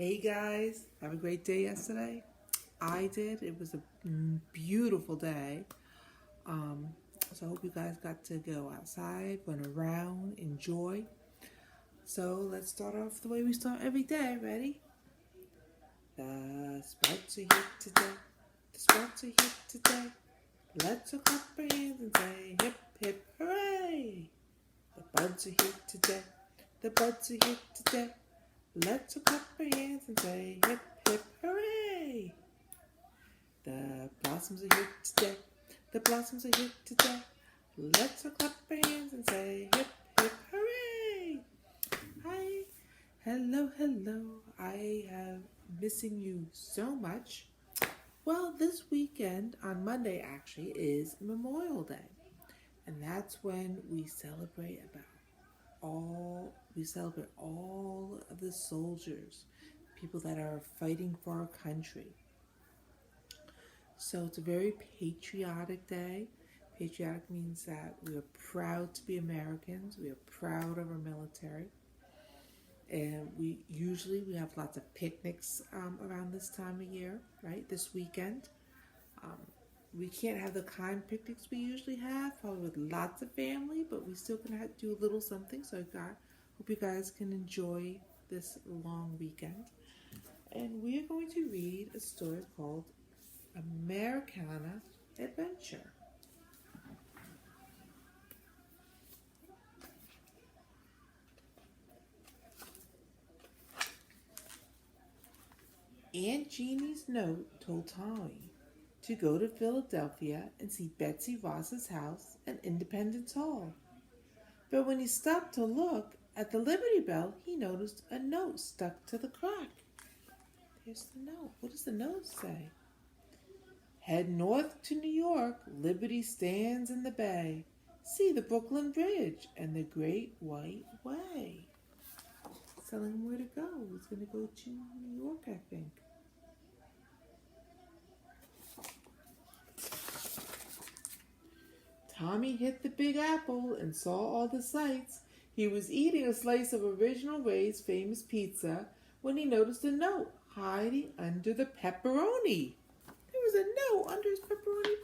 Hey guys, have a great day yesterday. I did. It was a beautiful day. Um, so I hope you guys got to go outside, run around, enjoy. So let's start off the way we start every day. Ready? The Sprouts are here today. The Sprouts are here today. Let's all clap our hands and say hip hip hooray! The buds are here today. The buds are here today. Let's all clap our hands and say hip hip hooray! The blossoms are here today. The blossoms are here today. Let's all clap our hands and say hip hip hooray! Hi, hello. I am missing you so much. Well, this weekend on Monday actually is Memorial Day, and that's when we celebrate all of the soldiers, people that are fighting for our country. So it's a very patriotic day. Patriotic means that we are proud to be Americans. We are proud of our military. And we have lots of picnics around this time of year, right? This weekend. Um, we can't have the kind of picnics we usually have, probably with lots of family, but we still can do a little something. So hope you guys can enjoy this long weekend. And we are going to read a story called Americana Adventure. Aunt Jeannie's note told Tommy to go to Philadelphia and see Betsy Ross's house and Independence Hall. But when he stopped to look at the Liberty Bell, he noticed a note stuck to the crack. Here's the note. What does the note say? Head north to New York. Liberty stands in the bay. See the Brooklyn Bridge and the Great White Way. It's telling him where to go. He's going to go to New York, I think. Tommy hit the Big Apple and saw all the sights. He was eating a slice of Original Ray's famous pizza when he noticed a note hiding under the pepperoni. There was a note under his pepperoni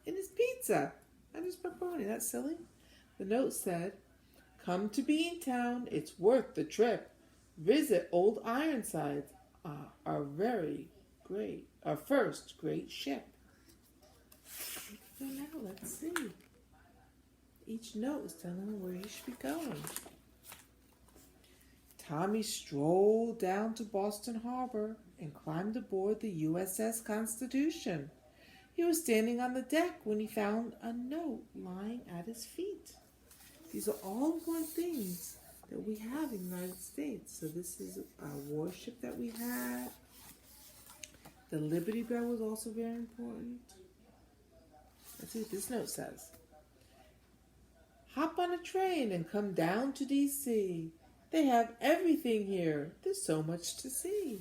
in his pizza. Under his pepperoni. That's silly. The note said, "Come to Beantown. It's worth the trip. Visit Old Ironsides, our first great ship." So now let's see. Each note is telling him where he should be going. Tommy strolled down to Boston Harbor and climbed aboard the USS Constitution. He was standing on the deck when he found a note lying at his feet. These are all important things that we have in the United States. So this is a warship that we had. The Liberty Bell was also very important. Let's see what this note says. Hop on a train and come down to D.C. They have everything here. There's so much to see.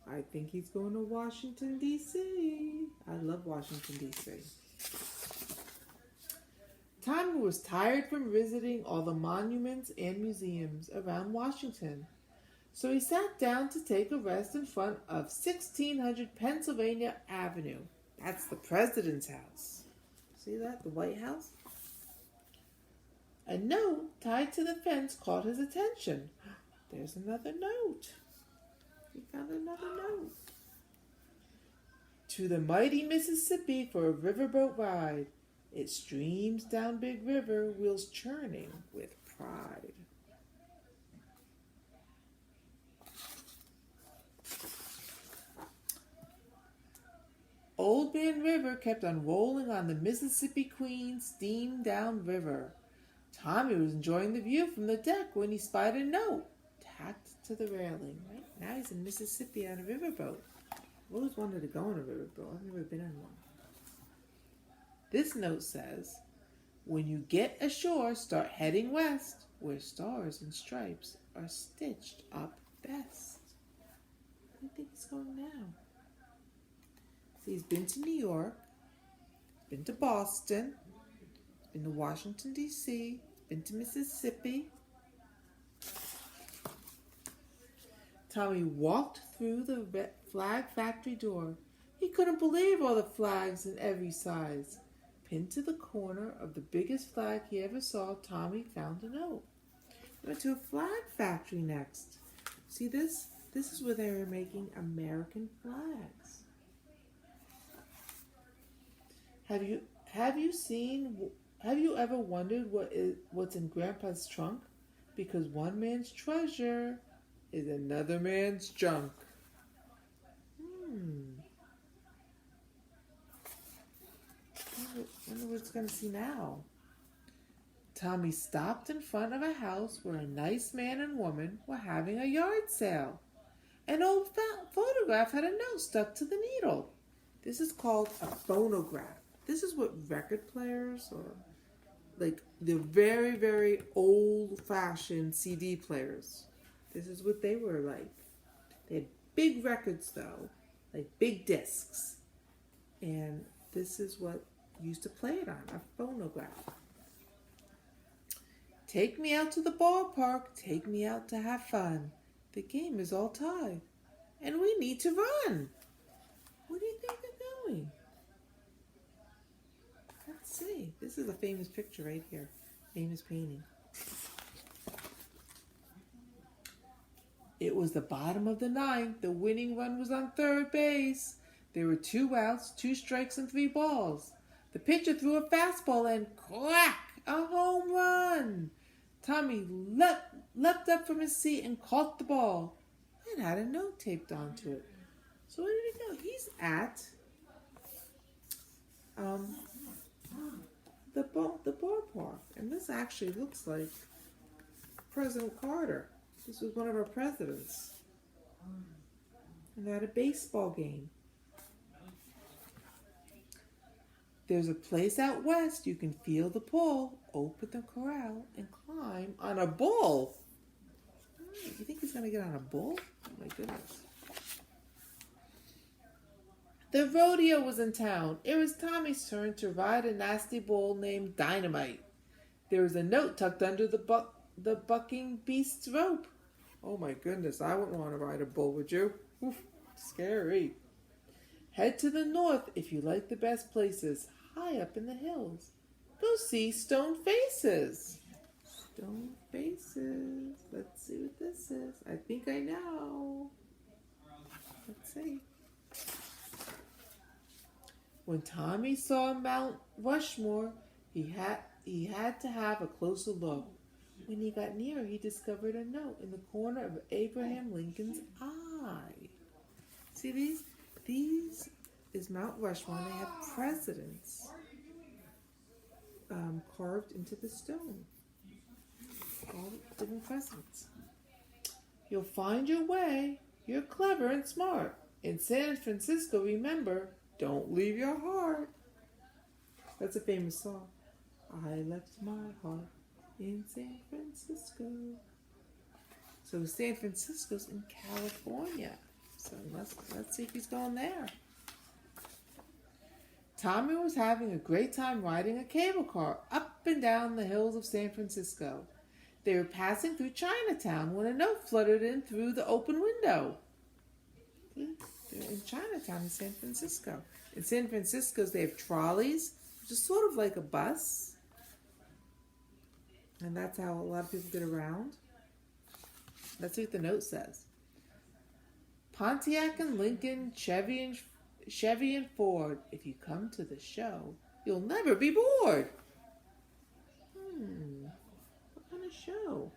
I think he's going to Washington, D.C. I love Washington, D.C. Tommy was tired from visiting all the monuments and museums around Washington, so he sat down to take a rest in front of 1600 Pennsylvania Avenue. That's the president's house. See that? The White House? A note tied to the fence caught his attention. There's another note. He found another note. To the mighty Mississippi for a riverboat ride. It streams down Big River, wheels churning with pride. Old Man River kept on rolling on the Mississippi Queen steam down river. Tommy was enjoying the view from the deck when he spied a note tacked to the railing. Right now he's in Mississippi on a riverboat. I've always wanted to go on a riverboat. I've never been on one. This note says, when you get ashore, start heading west, where stars and stripes are stitched up best. Where do you think he's going now? See, he's been to New York, been to Boston, been to Washington, D.C., been to Mississippi. Tommy walked through the flag factory door. He couldn't believe all the flags in every size. Pinned to the corner of the biggest flag he ever saw, Tommy found a note. He went to a flag factory next. See this? This is where they were making American flags. Have you ever wondered what's in Grandpa's trunk? Because one man's treasure is another man's junk. Wonder what it's gonna see now. Tommy stopped in front of a house where a nice man and woman were having a yard sale. An old photograph had a note stuck to the needle. This is called a phonograph. This is what record players or like the very, very old-fashioned CD players. This is what they were like. They had big records though, like big discs. And this is what used to play it on, a phonograph. Take me out to the ballpark, take me out to have fun. The game is all tied, and we need to run. Where do you think they're going? Let's see. This is a famous picture right here. Famous painting. It was the bottom of the ninth. The winning run was on third base. There were 2 outs, 2 strikes, and 3 balls. The pitcher threw a fastball and crack! A home run! Tommy leapt up from his seat and caught the ball. It had a note taped onto it. So where did he go? He's at the ballpark. And this actually looks like President Carter. This was one of our presidents. And they had a baseball game. There's a place out west you can feel the pull, open the corral, and climb on a bull. You think he's going to get on a bull? Oh my goodness. The rodeo was in town. It was Tommy's turn to ride a nasty bull named Dynamite. There was a note tucked under the bucking beast's rope. Oh my goodness, I wouldn't want to ride a bull, would you? Oof, scary. Head to the north if you like the best places, high up in the hills. Go see Stone Faces. Stone Faces. Let's see what this is. I think I know. Let's see. When Tommy saw Mount Rushmore, he had to have a closer look. When he got nearer, he discovered a note in the corner of Abraham Lincoln's eye. See these? These is Mount Rushmore, and they have presidents carved into the stone. All the different presidents. You'll find your way. You're clever and smart. In San Francisco, remember, don't leave your heart. That's a famous song. I left my heart in San Francisco. So San Francisco's in California. So let's see if he's going there. Tommy was having a great time riding a cable car up and down the hills of San Francisco. They were passing through Chinatown when a note fluttered in through the open window. They're in Chinatown in San Francisco. In San Francisco, they have trolleys, which is sort of like a bus. And that's how a lot of people get around. Let's see what the note says. Pontiac and Lincoln, Chevy and Ford. If you come to the show, you'll never be bored. What kind of show?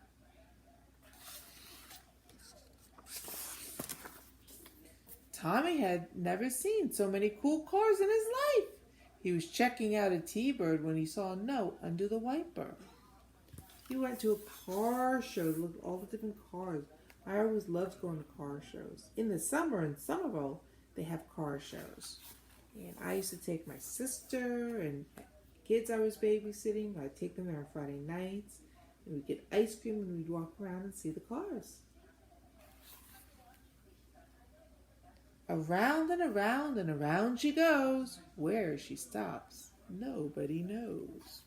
Tommy had never seen so many cool cars in his life. He was checking out a T-Bird when he saw a note under the wiper. He went to a car show to look at all the different cars. I always loved going to car shows. In the summer in Somerville, they have car shows. And I used to take my sister and kids I was babysitting. I'd take them there on Friday nights. And we'd get ice cream and we'd walk around and see the cars. Around and around and around she goes. Where she stops, nobody knows.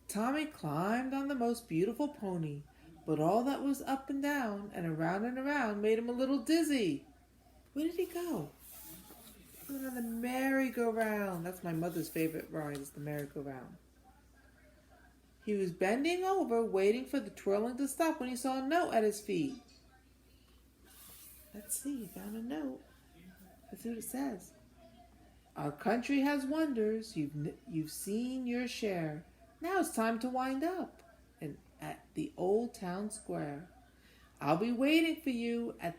Tommy climbed on the most beautiful pony, but all that was up and down and around made him a little dizzy. Where did he go? He went on the merry-go-round. That's my mother's favorite ride, is the merry-go-round. He was bending over, waiting for the twirling to stop when he saw a note at his feet. Let's see, he found a note. Let's see what it says. Our country has wonders. You've seen your share. Now it's time to wind up. And at the old town square. I'll be waiting for you at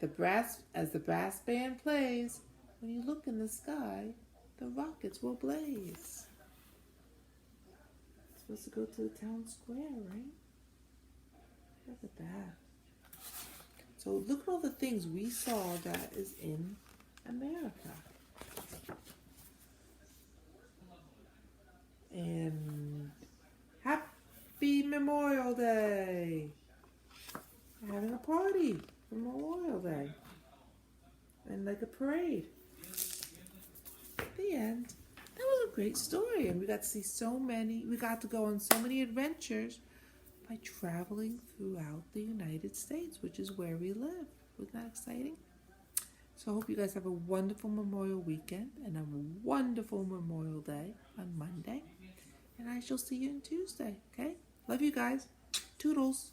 as the brass band plays. When you look in the sky, the rockets will blaze. Supposed to go to the town square, right? Look at that. So look at all the things we saw that is in America. And happy Memorial Day! We're having a party for Memorial Day. And like a parade. The end. That was a great story, and we got to go on so many adventures by traveling throughout the United States, which is where we live. Wasn't that exciting? So I hope you guys have a wonderful Memorial weekend and a wonderful Memorial Day on Monday. And I shall see you on Tuesday, okay? Love you guys. Toodles.